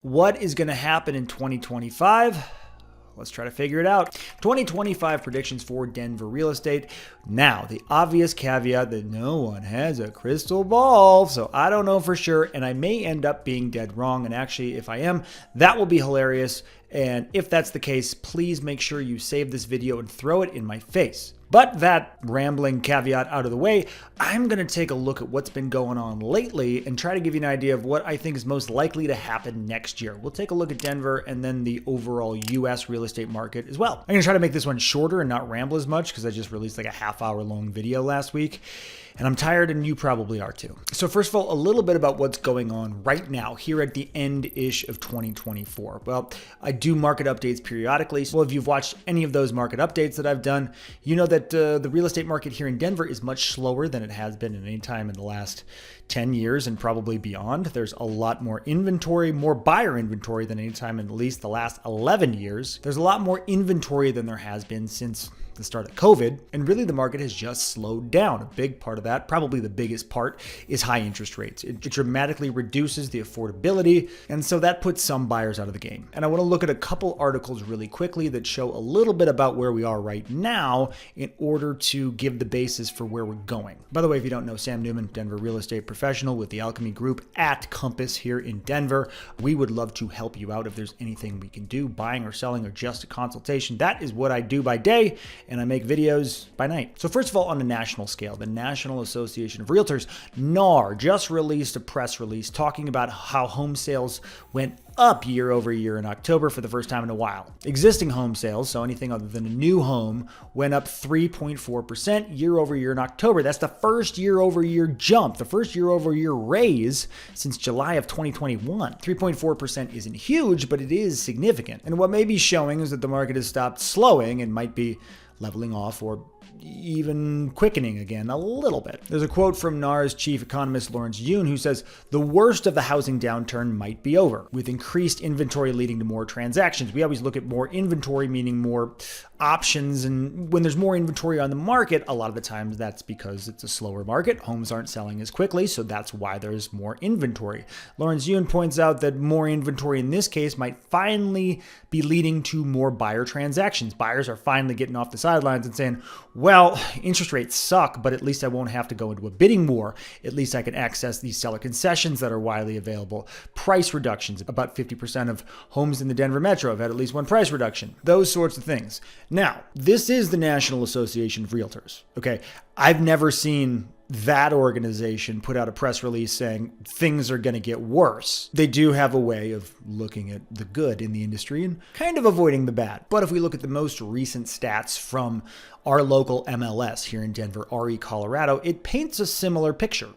What is going to happen in 2025? Let's try to figure it out. 2025 predictions for Denver real estate. Now, the obvious caveat that no one has a crystal ball, so I don't know for sure, and I may end up being dead wrong. And actually, if I am, that will be hilarious. And if that's the case, please make sure you save this video and throw it in my face. But that rambling caveat out of the way, I'm going to take a look at what's been going on lately and try to give you an idea of what I think is most likely to happen next year. We'll take a look at Denver and then the overall US real estate market as well. I'm going to try to make this one shorter and not ramble as much because I just released like a half-hour long video last week. And I'm tired, and you probably are too. So first of all, a little bit about what's going on right now here at the end-ish of 2024. Well, I do market updates periodically. Well, if you've watched any of those market updates that I've done, you know that the real estate market here in Denver is much slower than it has been at any time in the last 10 years and probably beyond. There's a lot more inventory, more buyer inventory than any time in at least the last 11 years. There's a lot more inventory than there has been since the start of COVID, and really the market has just slowed down. A big part of that, probably the biggest part, is high interest rates. It dramatically reduces the affordability, and so that puts some buyers out of the game. And I want to look at a couple articles really quickly that show a little bit about where we are right now in order to give the basis for where we're going. By the way, if you don't know, Sam Newman, Denver real estate professional with the Alchemy Group at Compass here in Denver. We would love to help you out if there's anything we can do, buying or selling or just a consultation. That is what I do by day, and I make videos by night. So first of all, on a national scale, the National Association of Realtors, NAR, just released a press release talking about how home sales went up year over year in October for the first time in a while. Existing home sales, so anything other than a new home, went up 3.4% year over year in October. That's the first year over year jump, the first year over year raise since July of 2021. 3.4% isn't huge, but it is significant. And what may be showing is that the market has stopped slowing and might be leveling off or even quickening again a little bit. There's a quote from NAR's chief economist Lawrence Yun who says, "The worst of the housing downturn might be over, with increased inventory leading to more transactions." We always look at more inventory, meaning more options. And when there's more inventory on the market, a lot of the times that's because it's a slower market. Homes aren't selling as quickly, so that's why there's more inventory. Lawrence Yun points out that more inventory in this case might finally be leading to more buyer transactions. Buyers are finally getting off the sidelines and saying, well, interest rates suck, but at least I won't have to go into a bidding war. At least I can access these seller concessions that are widely available. Price reductions. About 50% of homes in the Denver metro have had at least one price reduction. Those sorts of things. Now, this is the National Association of Realtors. Okay, I've never seen that organization put out a press release saying things are going to get worse. They do have a way of looking at the good in the industry and kind of avoiding the bad. But if we look at the most recent stats from our local MLS here in Denver, RE Colorado, it paints a similar picture.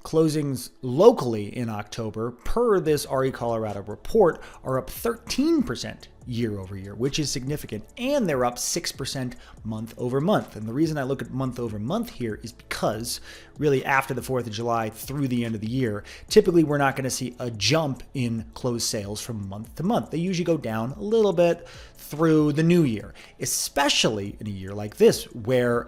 Closings locally in October, per this RE Colorado report, are up 13% year over year, which is significant. And they're up 6% month over month. And the reason I look at month over month here is because really after the 4th of July through the end of the year, typically we're not going to see a jump in closed sales from month to month. They usually go down a little bit through the new year, especially in a year like this where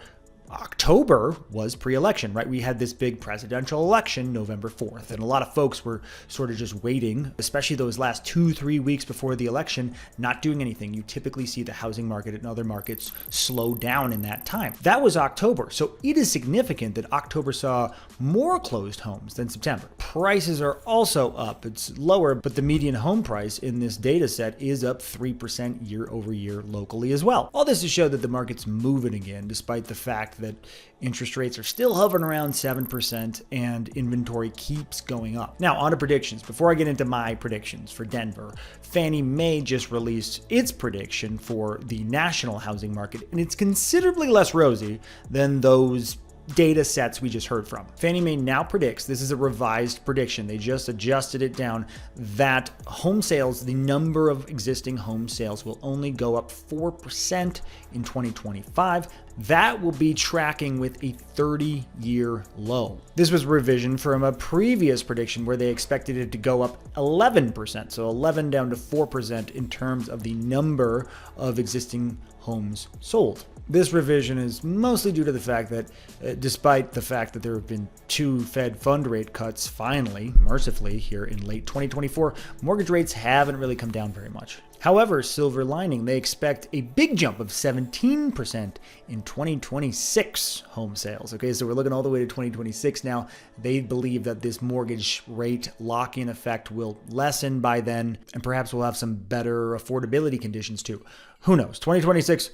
October was pre-election, right? We had this big presidential election November 4th, and a lot of folks were sort of just waiting, especially those last 2-3 weeks before the election, not doing anything. You typically see the housing market and other markets slow down in that time. That was October, so it is significant that October saw more closed homes than September. Prices are also up. It's lower, but the median home price in this data set is up 3% year over year locally as well. All this to show that the market's moving again, despite the fact that interest rates are still hovering around 7% and inventory keeps going up. Now, on to predictions. Before I get into my predictions for Denver, Fannie Mae just released its prediction for the national housing market, and it's considerably less rosy than those data sets we just heard from. Fannie Mae now predicts, this is a revised prediction, they just adjusted it down, that home sales, the number of existing home sales will only go up 4% in 2025. that will be tracking with a 30-year low. This was revision from a previous prediction where they expected it to go up 11%, so 11 down to 4% in terms of the number of existing homes sold. This revision is mostly due to the fact that despite the fact that there have been 2 Fed fund rate cuts finally, mercifully, here in late 2024, mortgage rates haven't really come down very much. However, silver lining, they expect a big jump of 17% in 2026 home sales. Okay, so we're looking all the way to 2026 now. They believe that this mortgage rate lock-in effect will lessen by then, and perhaps we'll have some better affordability conditions too. Who knows? 2026,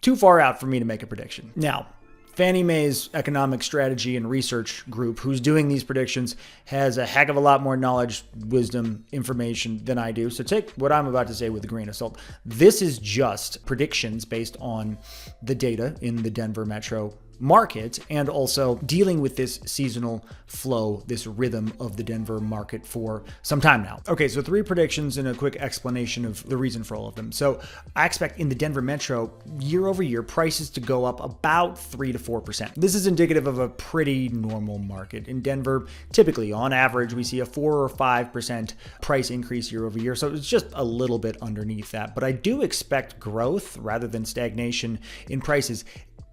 too far out for me to make a prediction. Now, Fannie Mae's economic strategy and research group, who's doing these predictions, has a heck of a lot more knowledge, wisdom, information than I do. So take what I'm about to say with a grain of salt. This is just predictions based on the data in the Denver metro market and also dealing with this seasonal flow, this rhythm of the Denver market for some time now. Okay, so 3 predictions and a quick explanation of the reason for all of them. So I expect in the Denver metro year over year prices to go up about 3 to 4%. This is indicative of a pretty normal market. In Denver, typically on average, we see a 4 or 5% price increase year over year. So it's just a little bit underneath that. But I do expect growth rather than stagnation in prices.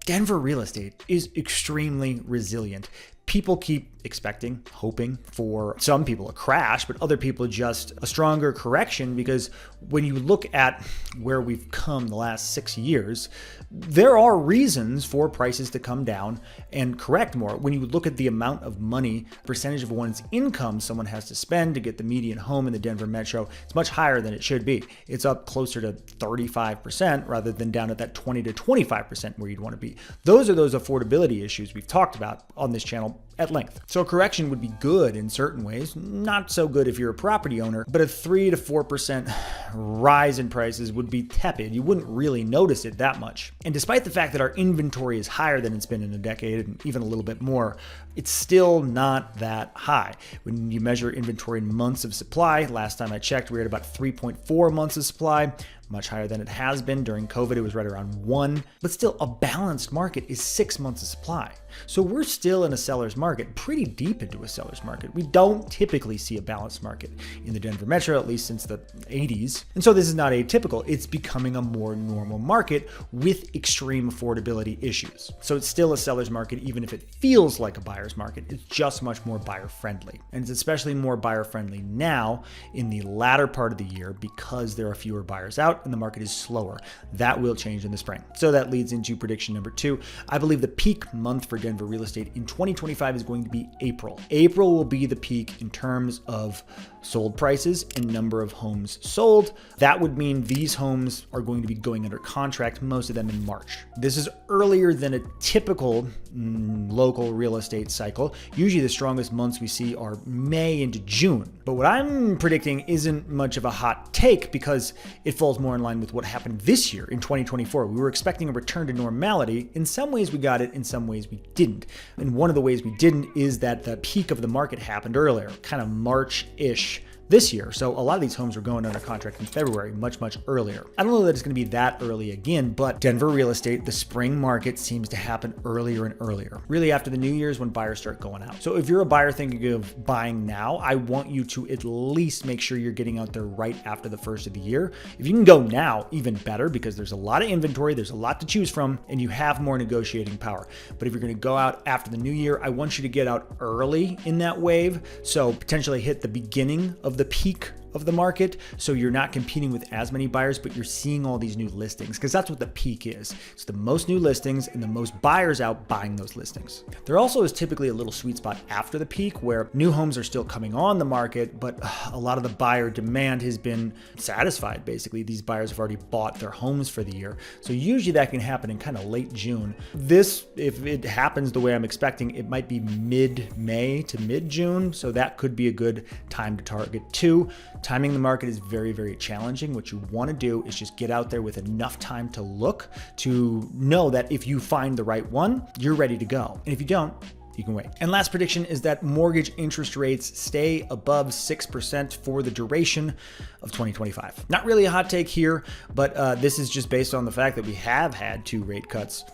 Denver real estate is extremely resilient. People keep expecting, hoping for some people a crash, but other people just a stronger correction, because when you look at where we've come the last 6 years, there are reasons for prices to come down and correct more. When you look at the amount of money, percentage of one's income someone has to spend to get the median home in the Denver metro, it's much higher than it should be. It's up closer to 35% rather than down at that 20 to 25% where you'd want to be. Those are those affordability issues we've talked about on this channel at length. So a correction would be good in certain ways, not so good if you're a property owner, but a 3 to 4% rise in prices would be tepid. You wouldn't really notice it that much. And despite the fact that our inventory is higher than it's been in a decade and even a little bit more, it's still not that high. When you measure inventory in months of supply, last time I checked, we were at about 3.4 months of supply, much higher than it has been. During COVID, it was right around 1. But still, a balanced market is 6 months of supply. So we're still in a seller's market, pretty deep into a seller's market. We don't typically see a balanced market in the Denver metro, at least since the 80s. And so this is not atypical. It's becoming a more normal market with extreme affordability issues. So it's still a seller's market, even if it feels like a buyer's market. It's just much more buyer friendly. And it's especially more buyer friendly now in the latter part of the year because there are fewer buyers out and the market is slower. That will change in the spring. So that leads into prediction number 2. I believe the peak month for Denver real estate in 2025 is going to be April. April will be the peak in terms of sold prices and number of homes sold. That would mean these homes are going to be going under contract, most of them in March. This is earlier than a typical local real estate cycle. Usually the strongest months we see are May into June. But what I'm predicting isn't much of a hot take because it falls more in line with what happened this year in 2024. We were expecting a return to normality. In some ways we got it, in some ways we didn't. And one of the ways we didn't is that the peak of the market happened earlier, kind of March-ish this year. So a lot of these homes were going under contract in February, much earlier. I don't know that it's going to be that early again, but Denver real estate, the spring market seems to happen earlier and earlier. Really after the New Year's when buyers start going out. So if you're a buyer thinking of buying now, I want you to at least make sure you're getting out there right after the first of the year. If you can go now, even better, because there's a lot of inventory, there's a lot to choose from, and you have more negotiating power. But if you're going to go out after the new year, I want you to get out early in that wave. So potentially hit the beginning of the peak of the market, so you're not competing with as many buyers, but you're seeing all these new listings, because that's what the peak is. It's the most new listings and the most buyers out buying those listings. There also is typically a little sweet spot after the peak where new homes are still coming on the market, but a lot of the buyer demand has been satisfied. Basically, these buyers have already bought their homes for the year. So usually that can happen in kind of late June. This, if it happens the way I'm expecting, it might be mid-May to mid-June. So that could be a good time to target too. Timing the market is very challenging. What you want to do is just get out there with enough time to look, to know that if you find the right one, you're ready to go. And if you don't, you can wait. And last prediction is that mortgage interest rates stay above 6% for the duration of 2025. Not really a hot take here, but this is just based on the fact that we have had 2 rate cuts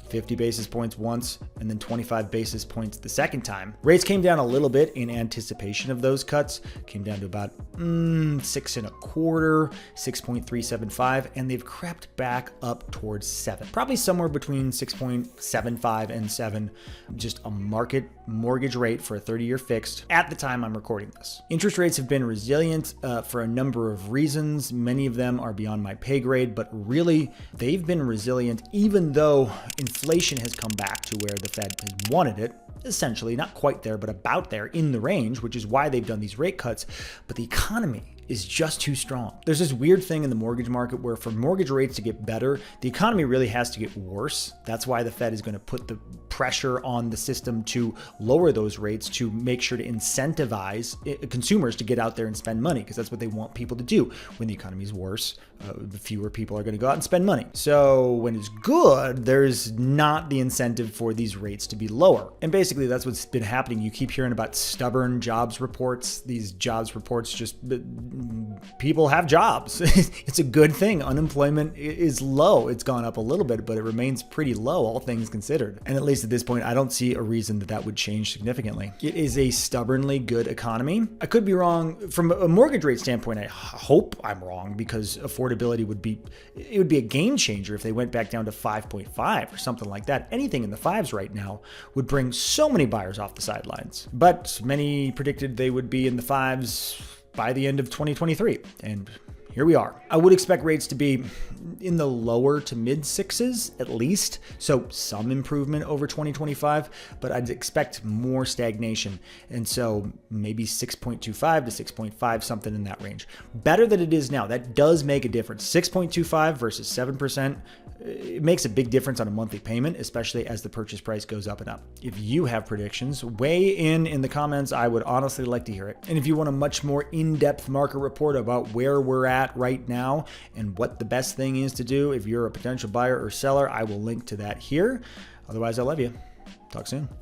50 basis points once, and then 25 basis points the second time. Rates came down a little bit in anticipation of those cuts, came down to about 6.25, 6.375, and they've crept back up towards 7. Probably somewhere between 6.75 and 7, just a market mortgage rate for a 30-year fixed at the time I'm recording this. Interest rates have been resilient for a number of reasons. Many of them are beyond my pay grade, but really they've been resilient even though inflation has come back to where the Fed has wanted it, essentially, not quite there, but about there in the range, which is why they've done these rate cuts. But the economy is just too strong. There's this weird thing in the mortgage market where for mortgage rates to get better, the economy really has to get worse. That's why the Fed is going to put the pressure on the system to lower those rates to make sure to incentivize consumers to get out there and spend money, because that's what they want people to do. When the economy is worse, the fewer people are going to go out and spend money. So when it's good, there's not the incentive for these rates to be lower. And basically that's what's been happening. You keep hearing about stubborn jobs reports. These jobs reports just people have jobs. It's a good thing. Unemployment is low. It's gone up a little bit, but it remains pretty low, all things considered. And at least at this point, I don't see a reason that would change significantly. It is a stubbornly good economy. I could be wrong. From a mortgage rate standpoint, I hope I'm wrong, because affordability would be a game changer if they went back down to 5.5 or something like that. Anything in the 5s right now would bring so many buyers off the sidelines. But many predicted they would be in the 5s by the end of 2023. And here we are. I would expect rates to be in the lower to mid 6s at least. So some improvement over 2025, but I'd expect more stagnation. And so maybe 6.25 to 6.5, something in that range. Better than it is now. That does make a difference. 6.25 versus 7%. It makes a big difference on a monthly payment, especially as the purchase price goes up and up. If you have predictions, weigh in the comments. I would honestly like to hear it. And if you want a much more in-depth market report about where we're at right now and what the best thing is to do if you're a potential buyer or seller, I will link to that here. Otherwise, I love you. Talk soon.